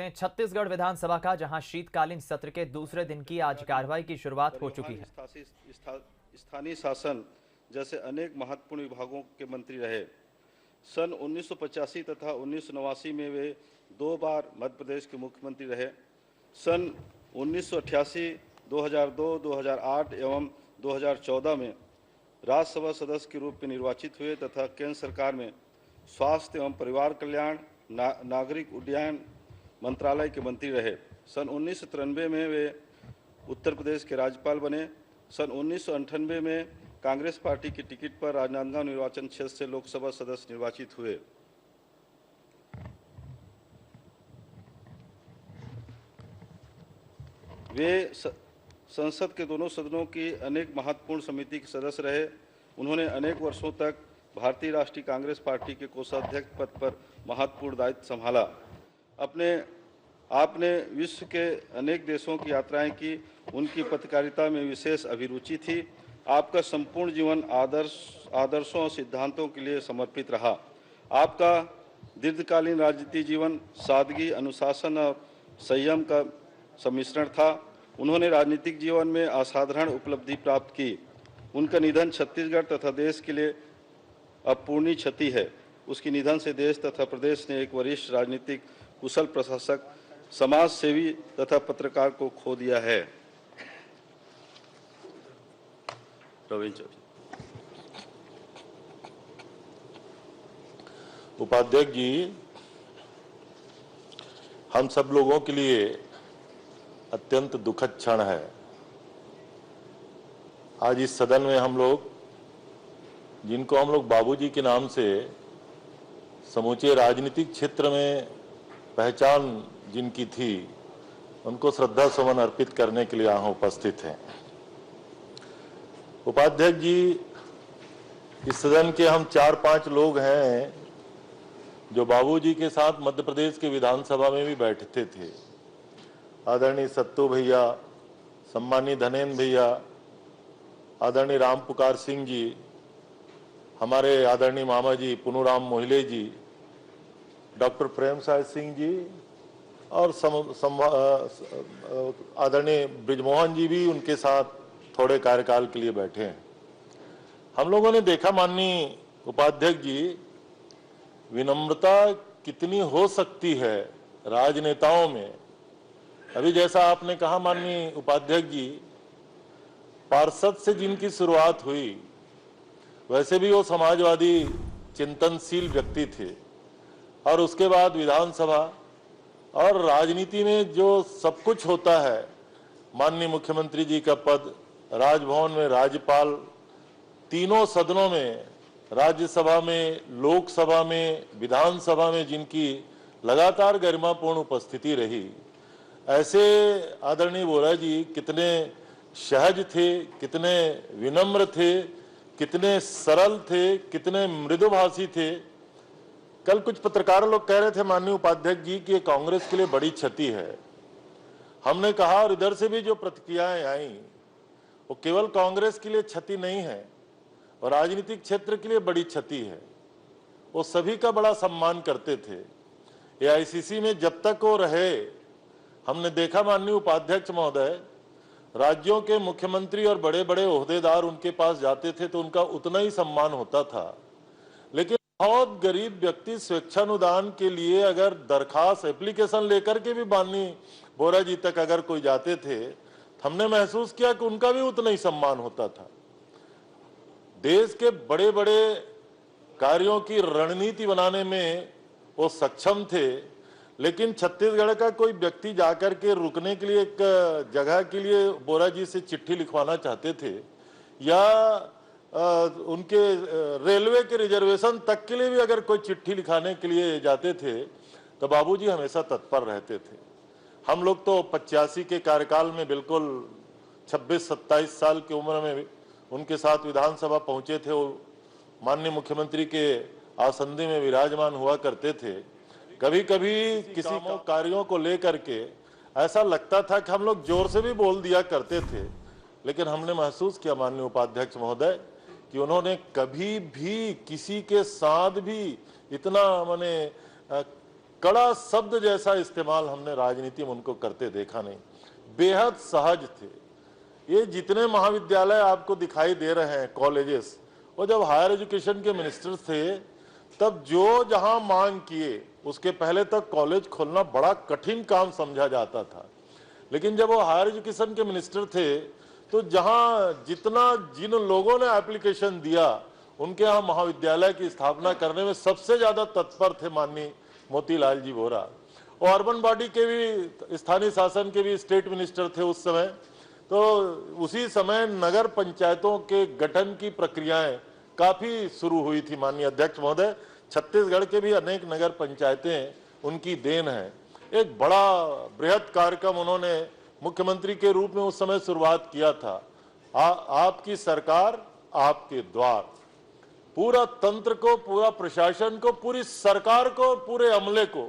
सकते हैं छत्तीसगढ़ विधानसभा का, जहां शीतकालीन सत्र के दूसरे दिन की आज कार्रवाई की शुरुआत हो चुकी है। स्थानीय शासन जैसे अनेक महत्वपूर्ण विभागों के मंत्री रहे। सन 1985 तथा 1989 में वे 2 बार मध्य प्रदेश के मुख्यमंत्री रहे। सन 1988, 2002, 2008 एवं 2014 में राज्यसभा सदस्य के रूप में निर्वाचित हुए तथा केंद्र सरकार में स्वास्थ्य एवं परिवार कल्याण, नागरिक उड्डयन मंत्रालय के मंत्री रहे। सन 1993 में वे उत्तर प्रदेश के राज्यपाल बने। सन 1998 में कांग्रेस पार्टी की टिकट पर राजनांदगांव निर्वाचन क्षेत्र से लोकसभा सदस्य निर्वाचित हुए। वे संसद के दोनों सदनों की अनेक महत्वपूर्ण समिति के सदस्य रहे। उन्होंने अनेक वर्षों तक भारतीय राष्ट्रीय कांग्रेस पार्टी के कोषाध्यक्ष पद पर महत्वपूर्ण दायित्व संभाला। आपने विश्व के अनेक देशों की यात्राएं की। उनकी पत्रकारिता में विशेष अभिरुचि थी। आपका संपूर्ण जीवन आदर्शों और सिद्धांतों के लिए समर्पित रहा। आपका दीर्घकालीन राजनीतिक जीवन सादगी, अनुशासन और संयम का सम्मिश्रण था। उन्होंने राजनीतिक जीवन में असाधारण उपलब्धि प्राप्त की। उनका निधन छत्तीसगढ़ तथा देश के लिए अपूर्णीय क्षति है। उसके निधन से देश तथा प्रदेश ने एक वरिष्ठ राजनीतिक, कुशल प्रशासक, समाज सेवी तथा पत्रकार को खो दिया है। उपाध्यक्ष जी, हम सब लोगों के लिए अत्यंत दुखद क्षण है। आज इस सदन में हम लोग, जिनको हम लोग बाबूजी के नाम से समूचे राजनीतिक क्षेत्र में पहचान जिनकी थी, उनको श्रद्धा सुमन अर्पित करने के लिए यहाँ उपस्थित हैं। उपाध्यक्ष जी, इस सदन के हम 4-5 लोग हैं जो बाबूजी के साथ मध्य प्रदेश के विधानसभा में भी बैठते थे। आदरणीय सत्तू भैया, सम्मानीय धनेन्द्र भैया, आदरणीय राम पुकार सिंह जी, हमारे आदरणीय मामा जी पुनुराम मोहिले जी, डॉक्टर प्रेम साय सिंह जी और आदरणीय ब्रिजमोहन जी भी उनके साथ थोड़े कार्यकाल के लिए बैठे हैं। हम लोगों ने देखा माननीय उपाध्यक्ष जी, विनम्रता कितनी हो सकती है राजनेताओं में। अभी जैसा आपने कहा माननीय उपाध्यक्ष जी, पार्षद से जिनकी शुरुआत हुई, वैसे भी वो समाजवादी चिंतनशील व्यक्ति थे और उसके बाद विधानसभा और राजनीति में जो सब कुछ होता है, माननीय मुख्यमंत्री जी का पद, राजभवन में राज्यपाल, तीनों सदनों में, राज्यसभा में, लोकसभा में, विधानसभा में जिनकी लगातार गरिमापूर्ण उपस्थिति रही, ऐसे आदरणीय वोरा जी कितने सहज थे, कितने विनम्र थे, कितने सरल थे, कितने मृदुभाषी थे। कल कुछ पत्रकार लोग कह रहे थे माननीय उपाध्यक्ष जी कि कांग्रेस के लिए बड़ी क्षति है। हमने कहा, और इधर से भी जो प्रतिक्रियाएं आई, वो केवल कांग्रेस के लिए क्षति नहीं है और राजनीतिक क्षेत्र के लिए बड़ी क्षति है। वो सभी का बड़ा सम्मान करते थे। एआईसीसी में जब तक वो रहे, हमने देखा माननीय उपाध्यक्ष महोदय, राज्यों के मुख्यमंत्री और बड़े बड़े ओहदेदार उनके पास जाते थे तो उनका उतना ही सम्मान होता था। लेकिन बहुत गरीब व्यक्ति स्वेच्छानुदान के लिए अगर दरखास्त, एप्लीकेशन लेकर के भी माननीय बोरा जी तक अगर कोई जाते थे, हमने महसूस किया कि उनका भी उतना ही सम्मान होता था। देश के बड़े बड़े कार्यों की रणनीति बनाने में वो सक्षम थे। लेकिन छत्तीसगढ़ का कोई व्यक्ति जाकर के रुकने के लिए, एक जगह के लिए बोरा जी से चिट्ठी लिखवाना चाहते थे, या उनके रेलवे के रिजर्वेशन तक के लिए भी अगर कोई चिट्ठी लिखाने के लिए जाते थे, तो बाबूजी हमेशा तत्पर रहते थे। हम लोग तो 85 के कार्यकाल में बिल्कुल 26-27 साल की उम्र में उनके साथ विधानसभा पहुंचे थे। वो माननीय मुख्यमंत्री के आसंदी में विराजमान हुआ करते थे। कभी कभी किसी कार्यों को लेकर के ऐसा लगता था कि हम लोग जोर से भी बोल दिया करते थे, लेकिन हमने महसूस किया माननीय उपाध्यक्ष महोदय कि उन्होंने कभी भी किसी के साथ भी इतना माने कड़ा शब्द जैसा इस्तेमाल हमने राजनीति में उनको करते देखा नहीं। बेहद सहज थे। ये जितने महाविद्यालय आपको दिखाई दे रहे हैं, कॉलेजेस, वो जब हायर एजुकेशन के मिनिस्टर थे तब जो जहां मांग किए उसके पहले तक कॉलेज खोलना बड़ा कठिन काम समझा जाता था। लेकिन जब वो हायर एजुकेशन के मिनिस्टर थे तो जहां जिन लोगों ने एप्लीकेशन दिया उनके यहाँ महाविद्यालय की स्थापना करने में सबसे ज्यादा तत्पर थे माननीय मोतीलाल जी वोरा। और अर्बन बॉडी के भी, स्थानीय शासन के भी स्टेट मिनिस्टर थे उस समय। तो उसी समय नगर पंचायतों के गठन की प्रक्रियाएं काफी शुरू हुई थी। माननीय अध्यक्ष महोदय, छत्तीसगढ़ के भी अनेक नगर पंचायतें उनकी देन है। एक बड़ा बृहद कार्यक्रम उन्होंने मुख्यमंत्री के रूप में उस समय शुरुआत किया था। आपकी सरकार आपके द्वार। पूरा तंत्र को, पूरा प्रशासन को, पूरी सरकार को, पूरे अमले को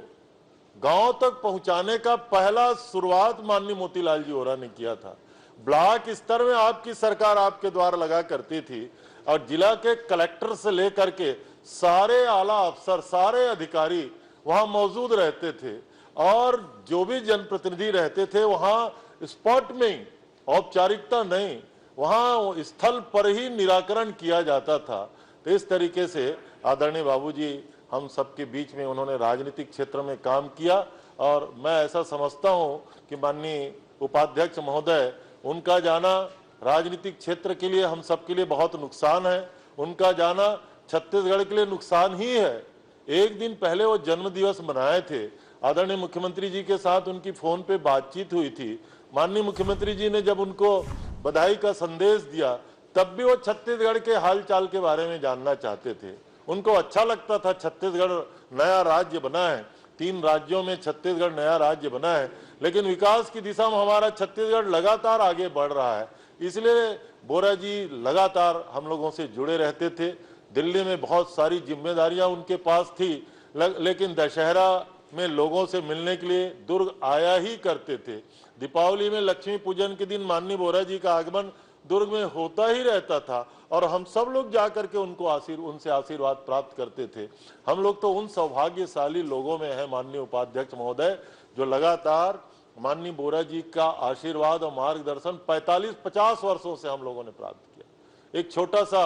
गांव तक पहुंचाने का पहला शुरुआत माननीय मोतीलाल जी वोरा ने किया था। ब्लॉक स्तर में आपकी सरकार आपके द्वार लगा करती थी और जिला के कलेक्टर से लेकर के सारे आला अफसर, सारे अधिकारी वहां मौजूद रहते थे और जो भी जनप्रतिनिधि रहते थे वहां स्पॉट में ही, औपचारिकता नहीं, वहां स्थल पर ही निराकरण किया जाता था। तो इस तरीके से आदरणीय बाबूजी हम सबके बीच में उन्होंने राजनीतिक क्षेत्र में काम किया और मैं ऐसा समझता हूं कि माननीय उपाध्यक्ष महोदय, उनका जाना राजनीतिक क्षेत्र के लिए, हम सबके लिए बहुत नुकसान है। उनका जाना छत्तीसगढ़ के लिए नुकसान ही है। एक दिन पहले वो जन्म दिवस मनाए थे। आदरणीय मुख्यमंत्री जी के साथ उनकी फोन पे बातचीत हुई थी। माननीय मुख्यमंत्री जी ने जब उनको बधाई का संदेश दिया तब भी वो छत्तीसगढ़ के हालचाल के बारे में जानना चाहते थे। उनको अच्छा लगता था छत्तीसगढ़ नया राज्य बना है, 3 राज्यों में छत्तीसगढ़ नया राज्य बना है, लेकिन विकास की दिशा में हमारा छत्तीसगढ़ लगातार आगे बढ़ रहा है। इसलिए वोरा जी लगातार हम लोगों से जुड़े रहते थे। दिल्ली में बहुत सारी जिम्मेदारियां उनके पास थी, लेकिन दशहरा में लोगों से मिलने के लिए दुर्ग आया ही करते थे। दीपावली में, लक्ष्मी पूजन के दिन माननीय वोरा जी का आगमन दुर्ग में होता ही रहता था और हम सब लोग जाकर के उनसे आशीर्वाद प्राप्त करते थे। हम लोग तो उन सौभाग्यशाली लोगों में है माननीय उपाध्यक्ष महोदय, जो लगातार माननीय वोरा जी का आशीर्वाद और मार्गदर्शन 45-50 वर्षों से हम लोगों ने प्राप्त किया। एक छोटा सा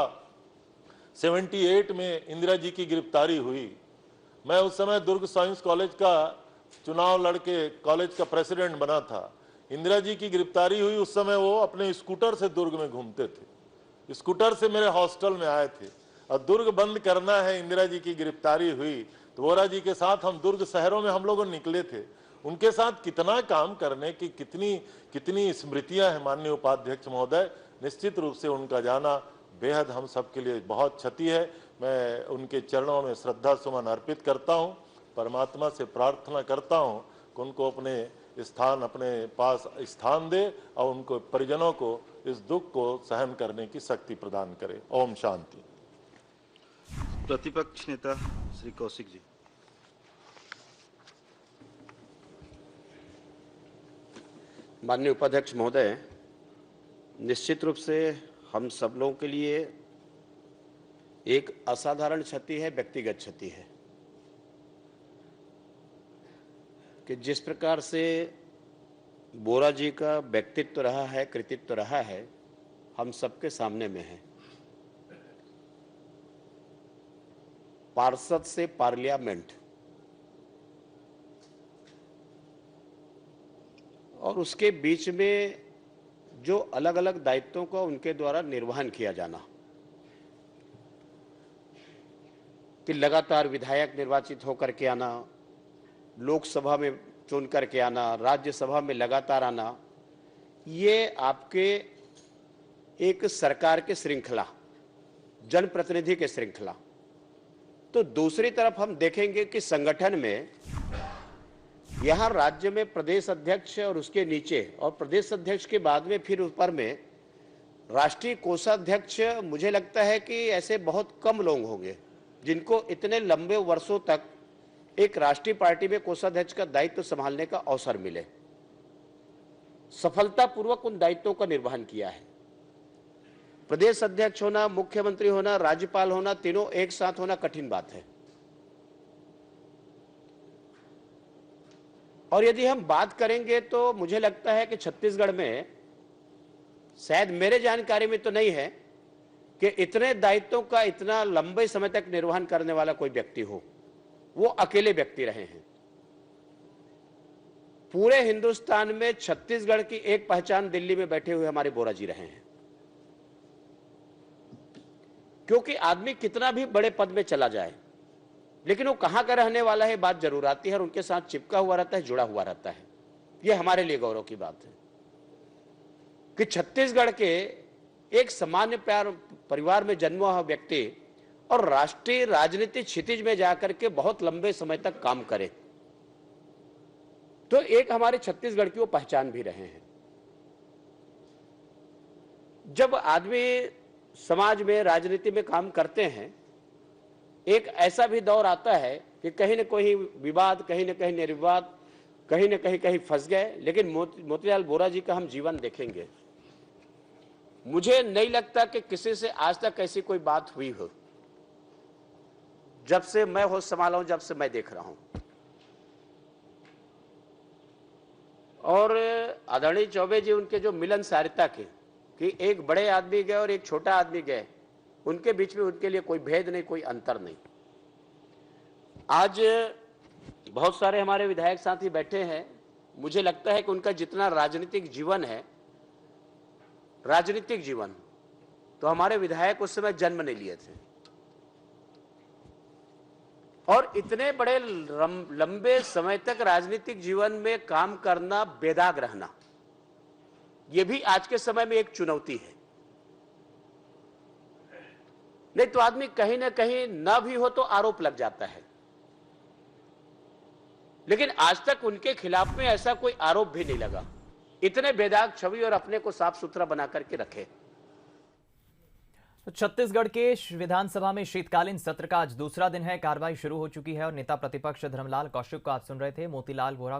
78 में इंदिरा जी की गिरफ्तारी हुई। मैं उस समय दुर्ग साइंस कॉलेज का चुनाव लड़के कॉलेज का प्रेसिडेंट बना था। इंदिरा जी की गिरफ्तारी हुई, उस समय वो अपने स्कूटर से दुर्ग में घूमते थे। स्कूटर से मेरे हॉस्टल में आए थे और दुर्ग बंद करना है, इंदिरा जी की गिरफ्तारी हुई तो वोरा जी के साथ हम दुर्ग शहरों में हम लोग निकले थे। उनके साथ कितना काम करने की कितनी स्मृतियां हैं माननीय उपाध्यक्ष महोदय। निश्चित रूप से उनका जाना बेहद हम सबके लिए बहुत क्षति है। मैं उनके चरणों में श्रद्धा सुमन अर्पित करता हूं, परमात्मा से प्रार्थना करता हूं कि उनको अपने पास स्थान दे और उनको परिजनों को इस दुख को सहन करने की शक्ति प्रदान करे। ओम शांति। प्रतिपक्ष नेता श्री कौशिक जी। माननीय उपाध्यक्ष महोदय, निश्चित रूप से हम सब लोगों के लिए एक असाधारण क्षति है, व्यक्तिगत क्षति है कि जिस प्रकार से वोरा जी का व्यक्तित्व रहा है, कृतित्व रहा है, हम सबके सामने में है। पार्षद से पार्लियामेंट और उसके बीच में जो अलग अलग दायित्वों का उनके द्वारा निर्वहन किया जाना, कि लगातार विधायक निर्वाचित होकर के आना, लोकसभा में चुन करके आना, राज्यसभा में लगातार आना, ये आपके एक सरकार के श्रृंखला, जनप्रतिनिधि के श्रृंखला। तो दूसरी तरफ हम देखेंगे कि संगठन में यहां राज्य में प्रदेश अध्यक्ष और उसके नीचे, और प्रदेश अध्यक्ष के बाद में फिर ऊपर में राष्ट्रीय कोषाध्यक्ष, मुझे लगता है कि ऐसे बहुत कम लोग होंगे जिनको इतने लंबे वर्षों तक एक राष्ट्रीय पार्टी में कोषाध्यक्ष का दायित्व संभालने का अवसर मिले। सफलतापूर्वक उन दायित्वों का निर्वहन किया है। प्रदेश अध्यक्ष होना, मुख्यमंत्री होना, राज्यपाल होना, तीनों एक साथ होना कठिन बात है। और यदि हम बात करेंगे तो मुझे लगता है कि छत्तीसगढ़ में, शायद मेरे जानकारी में तो नहीं है कि इतने दायित्वों का इतना लंबे समय तक निर्वहन करने वाला कोई व्यक्ति हो। वो अकेले व्यक्ति रहे हैं। पूरे हिंदुस्तान में छत्तीसगढ़ की एक पहचान दिल्ली में बैठे हुए हमारे बोरा जी रहे हैं। क्योंकि आदमी कितना भी बड़े पद में चला जाए, लेकिन वो कहां का रहने वाला है बात जरूर आती है और उनके साथ चिपका हुआ रहता है, जुड़ा हुआ रहता है। ये हमारे लिए गौरव की बात है कि छत्तीसगढ़ के एक सामान्य परिवार में जन्मा हुआ व्यक्ति और राष्ट्रीय राजनीति क्षितिज में जाकर के बहुत लंबे समय तक काम करे, तो एक हमारे छत्तीसगढ़ की वो पहचान भी रहे हैं। जब आदमी समाज में, राजनीति में काम करते हैं, एक ऐसा भी दौर आता है कि कहीं न कहीं विवाद, कहीं न कहीं निर्विवाद, कहीं न कहीं फंस गए। लेकिन मोतीलाल वोरा जी का हम जीवन देखेंगे, मुझे नहीं लगता कि किसी से आज तक ऐसी कोई बात हुई हो। जब से मैं होश संभाला हूं, जब से मैं देख रहा हूं, और आदरणीय चौबे जी उनके जो मिलनसारिता की कि एक बड़े आदमी गए और एक छोटा आदमी गए, उनके बीच में उनके लिए कोई भेद नहीं, कोई अंतर नहीं। आज बहुत सारे हमारे विधायक साथी बैठे हैं, मुझे लगता है कि उनका जितना राजनीतिक जीवन है, राजनीतिक जीवन, तो हमारे विधायक उस समय जन्म नहीं लिए थे। और इतने बड़े लंबे समय तक राजनीतिक जीवन में काम करना, बेदाग रहना, यह भी आज के समय में एक चुनौती है। नहीं तो आदमी कहीं ना कहीं ना भी हो तो आरोप लग जाता है, लेकिन आज तक उनके खिलाफ में ऐसा कोई आरोप भी नहीं लगा। इतने बेदाग छवि और अपने को साफ सुथरा बना करके रखे। तो छत्तीसगढ़ के विधानसभा में शीतकालीन सत्र का आज दूसरा दिन है। कार्रवाई शुरू हो चुकी है और नेता प्रतिपक्ष धर्मलाल कौशिक को आप सुन रहे थे। मोतीलाल वोरा